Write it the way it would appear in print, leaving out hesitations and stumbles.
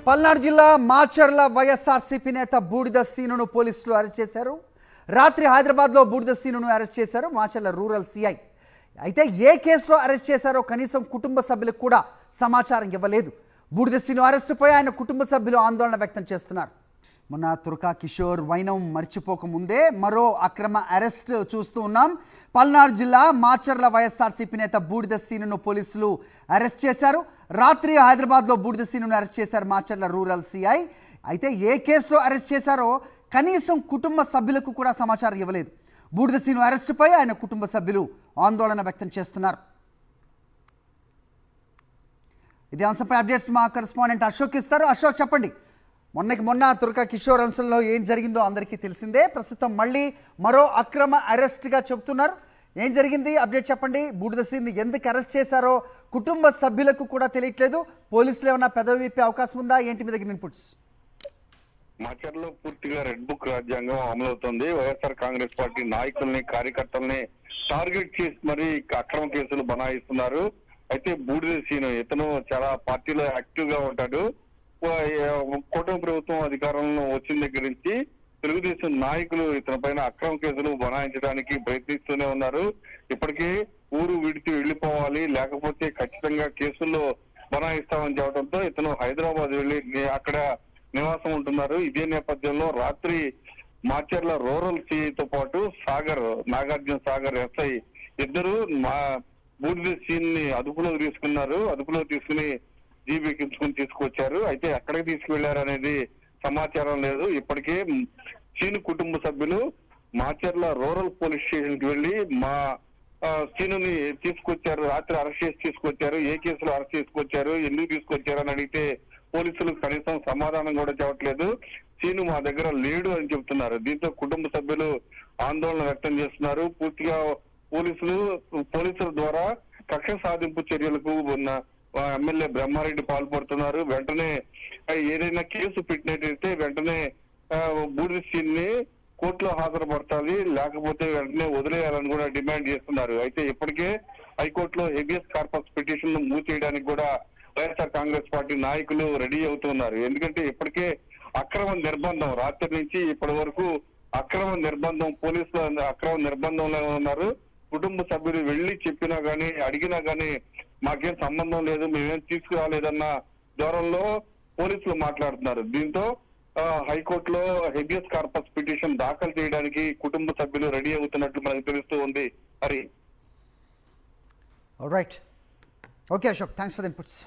పల్నాడు జిల్లా మాచర్ల వైఎస్ఆర్సీపీ నేత బూడిద సీనును పోలీసులు అరెస్ట్ చేశారు. రాత్రి హైదరాబాద్లో బూడిద సీనును అరెస్ట్ చేశారు మాచర్ల రూరల్ సిఐ. అయితే ఏ కేసులో అరెస్ట్ చేశారో కనీసం కుటుంబ సభ్యులకు కూడా సమాచారం ఇవ్వలేదు. బూడిద సీను అరెస్టుపై ఆయన కుటుంబ సభ్యులు ఆందోళన వ్యక్తం చేస్తున్నారు. మొన్న తురకా కిషోర్ వైనం మర్చిపోకముందే మరో అక్రమ అరెస్ట్ చూస్తూ ఉన్నాం. పల్నాడు జిల్లా మాచర్ల వైఎస్ఆర్సీపీ నేత బూడిద సీనును పోలీసులు అరెస్ట్ చేశారు. రాత్రి హైదరాబాద్లో బూడిద సీనును అరెస్ట్ చేశారు మాచర్ల రూరల్ సిఐ. అయితే ఏ కేసులో అరెస్ట్ చేశారో కనీసం కుటుంబ సభ్యులకు కూడా సమాచారం ఇవ్వలేదు. బూడిద సీను అరెస్టుపై ఆయన కుటుంబ సభ్యులు ఆందోళన వ్యక్తం చేస్తున్నారు. ఇదే అంశంపై అప్డేట్స్ మా కరెస్పాండెంట్ అశోక్ ఇస్తారు. అశోక్, చెప్పండి, మొన్న తురకా కిషోర్ అంశంలో ఏం జరిగిందో అందరికీ తెలిసిందే. ప్రస్తుతం మళ్ళీ మరో అక్రమ అరెస్ట్గా చెబుతున్నారు. ఏం జరిగింది అప్డేట్ చెప్పండి. బూడిద సీన్ని ఎందుకు అరెస్ట్ చేశారో కుటుంబ సభ్యులకు కూడా తెలియట్లేదు. పోలీసులు ఏమన్నా పెదవి విప్పే అవకాశం ఉందా? ఏంటి మీ దగ్గర ఇన్పుట్స్? మాచర్లో పూర్తిగా రెడ్ బుక్ రాజ్యాంగం అమలవుతుంది. వైఎస్ఆర్ కాంగ్రెస్ పార్టీ నాయకుల్ని, కార్యకర్తల్ని టార్గెట్ చేసి మరి అక్రమ కేసులు బనాయిస్తున్నారు. అయితే బూడిద సీను ఇతను చాలా పార్టీలో యాక్టివ్ గా ఉంటాడు. కూటమి ప్రభుత్వం అధికారంలో వచ్చిన దగ్గర నుంచి తెలుగుదేశం నాయకులు ఇతని పైన అక్రమ కేసులు బనాయించడానికి ప్రయత్నిస్తూనే ఉన్నారు. ఇప్పటికీ ఊరు విడిచి వెళ్లిపోవాలి, లేకపోతే ఖచ్చితంగా కేసుల్లో బనాయిస్తామని చెప్పడంతో ఇతను హైదరాబాద్ వెళ్లి అక్కడ నివాసం ఉంటున్నారు. ఇదే నేపథ్యంలో రాత్రి మాచర్ల రూరల్ సిఐతో పాటు నాగార్జున సాగర్ ఎస్ఐ ఇద్దరు బూడిద సీన్ ని అదుపులోకి తీసుకున్నారు. అదుపులోకి తీసుకుని జీబీకించుకుని తీసుకొచ్చారు. అయితే ఎక్కడికి తీసుకువెళ్లారు అనేది సమాచారం లేదు. ఇప్పటికే సీను కుటుంబ సభ్యులు మాచర్ల రూరల్ పోలీస్ స్టేషన్ కి వెళ్లి మా సీనుని తీసుకొచ్చారు, రాత్రి అరెస్ట్ చేసి తీసుకొచ్చారు, ఏ కేసులో అరెస్ట్ చేసుకొచ్చారు, ఎందుకు తీసుకొచ్చారు అని అడిగితే పోలీసులు కనీసం సమాధానం కూడా చెప్పట్లేదు. సీను మా దగ్గర లేడు అని చెప్తున్నారు. దీంతో కుటుంబ సభ్యులు ఆందోళన వ్యక్తం చేస్తున్నారు. పూర్తిగా పోలీసుల ద్వారా కక్ష సాధింపు చర్యలకు ఉన్న ఎమ్మెల్యే బ్రహ్మారెడ్డి పాల్పడుతున్నారు. వెంటనే ఏదైనా కేసు పెట్టినట్టయితే వెంటనే బూడిద సీన్ ని కోర్టులో హాజరుపరచాలి, లేకపోతే వెంటనే వదిలేయాలని కూడా డిమాండ్ చేస్తున్నారు. అయితే ఇప్పటికే హైకోర్టులో హెబియస్ కార్పస్ పిటిషన్ మూసేయడానికి కూడా వైఎస్ఆర్ కాంగ్రెస్ పార్టీ నాయకులు రెడీ అవుతున్నారు. ఎందుకంటే ఇప్పటికే అక్రమ నిర్బంధం రాత్రి నుంచి ఇప్పటి వరకు అక్రమ నిర్బంధం, పోలీసులు అక్రమ నిర్బంధంలో ఉన్నారు. కుటుంబ సభ్యులు వెళ్లి చెప్పినా గానీ అడిగినా గానీ మాకేం సంబంధం లేదు, మేమేం తీసుకురాలేదన్న ధోరణిలో పోలీసులు మాట్లాడుతున్నారు. దీంతో హైకోర్టులో హెబియస్ కార్పస్ పిటిషన్ దాఖలు చేయడానికి కుటుంబ సభ్యులు రెడీ అవుతున్నట్లు మనకు తెలుస్తూ ఉంది. Hari. Alright, okay Ashok, thanks for the inputs.